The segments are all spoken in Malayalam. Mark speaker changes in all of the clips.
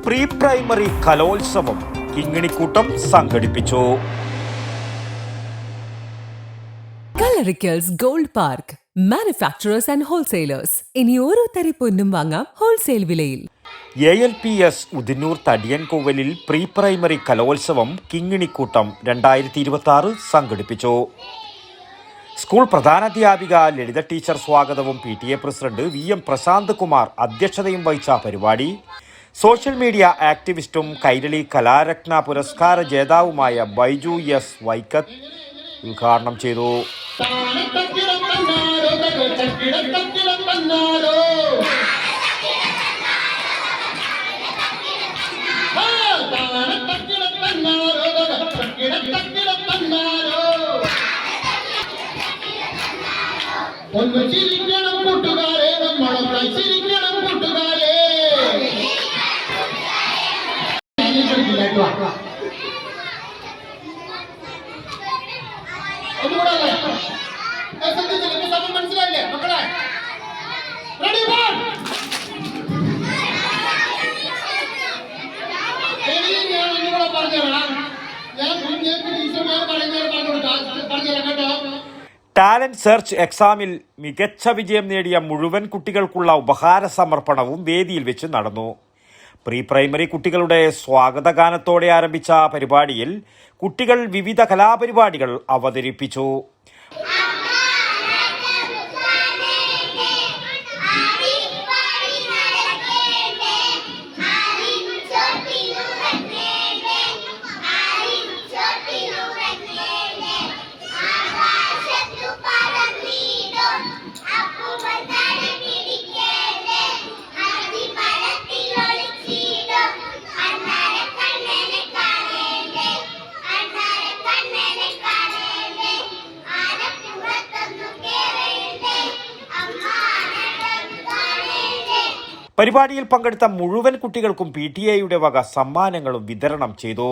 Speaker 1: പ്രീ പ്രൈമറി കലോത്സവം കിങ്ങിണിക്കൂട്ടം സംഘടിപ്പിച്ചു.
Speaker 2: Kalarickals gold park, manufacturers and wholesalers. ഇനി ഓരോ തരി പൊന്നും വാങ്ങാം ഹോൾസെയിൽ വിലയിൽ.
Speaker 1: ALPS ഉദിന്നൂർ തടിയൻകോവലിൽ പ്രീ പ്രൈമറി കലോത്സവം കിങ്ങിണിക്കൂട്ടം 2026 സംഘടിപ്പിച്ചു. സ്കൂൾ പ്രധാനാധ്യാപിക ലളിത ടീച്ചർ സ്വാഗതവും PTA president VM Prashanth Kumar അധ്യക്ഷതയും വഹിച്ച പരിപാടി സോഷ്യൽ മീഡിയ ആക്ടിവിസ്റ്റും കൈരളി കലാരത്ന പുരസ്കാര ജേതാവുമായ ബൈജു S വൈക്കത്ത് ഉദ്ഘാടനം ചെയ്തു.
Speaker 3: ഒന്ന് ചിരിക്കണം കൂട്ടുകാരെ, നമ്മളൊക്കെ ചിരിക്കണം കൂട്ടുകാരെ. മനസ്സിലായില്ലേ മക്കളെ? റെഡി ഞാൻ ഒന്നുകൂടെ പറഞ്ഞുതരാം. ഞാൻ ടീച്ചർമാർ പറഞ്ഞുതരാം കേട്ടോ.
Speaker 1: ടാലന്റ് സെർച്ച് എക്സാമിൽ മികച്ച വിജയം നേടിയ മുഴുവൻ കുട്ടികൾക്കുള്ള ഉപഹാര സമർപ്പണവും വേദിയിൽ വെച്ച് നടന്നു. പ്രീ പ്രൈമറി കുട്ടികളുടെ സ്വാഗതഗാനത്തോടെ ആരംഭിച്ച പരിപാടിയിൽ കുട്ടികൾ വിവിധ കലാപരിപാടികൾ അവതരിപ്പിച്ചു. പരിപാടിയിൽ പങ്കെടുത്ത മുഴുവൻ കുട്ടികൾക്കും PTA വക സമ്മാനങ്ങളും വിതരണം ചെയ്തു.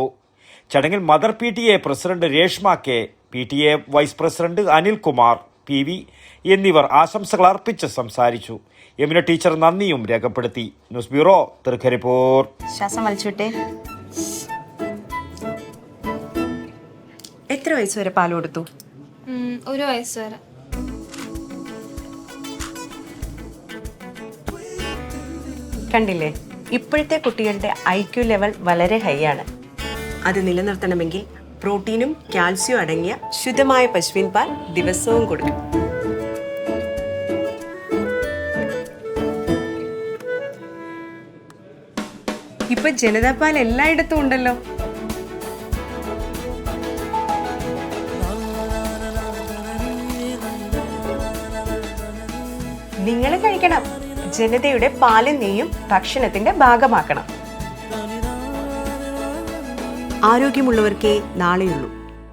Speaker 1: ചടങ്ങിൽ mother PTA president Reshma K, PTA vice president Anilkumar PV എന്നിവർ ആശംസകൾ അർപ്പിച്ച് സംസാരിച്ചു. യമുന ടീച്ചർ നന്ദിയും രേഖപ്പെടുത്തി. News bureau Trikaripur.
Speaker 4: ശ്വാസം വലിച്ചോട്ടെ. എത്ര വയസ്സ് വരെ പാൽ കൊടുത്തു?
Speaker 5: 1 വയസ്സ് വരെ.
Speaker 4: കണ്ടില്ലേ, ഇപ്പോഴത്തെ കുട്ടികളുടെ IQ ലെവൽ വളരെ ഹൈ ആണ്. അത് നിലനിർത്തണമെങ്കിൽ പ്രോട്ടീനും കാൽസ്യവും അടങ്ങിയ ശുദ്ധമായ പശുവിൻ പാൽ ദിവസവും കൊടുക്കും. ഇപ്പൊ ജനതാ പാൽ എല്ലായിടത്തും ഉണ്ടല്ലോ. നിങ്ങൾ കഴിക്കണം. ജനതയുടെ പാലും നെയ്യും ഭക്ഷണത്തിന്റെ ഭാഗമാക്കണം. ആരോഗ്യമുള്ളവർക്കേ നാളെയുള്ളൂ.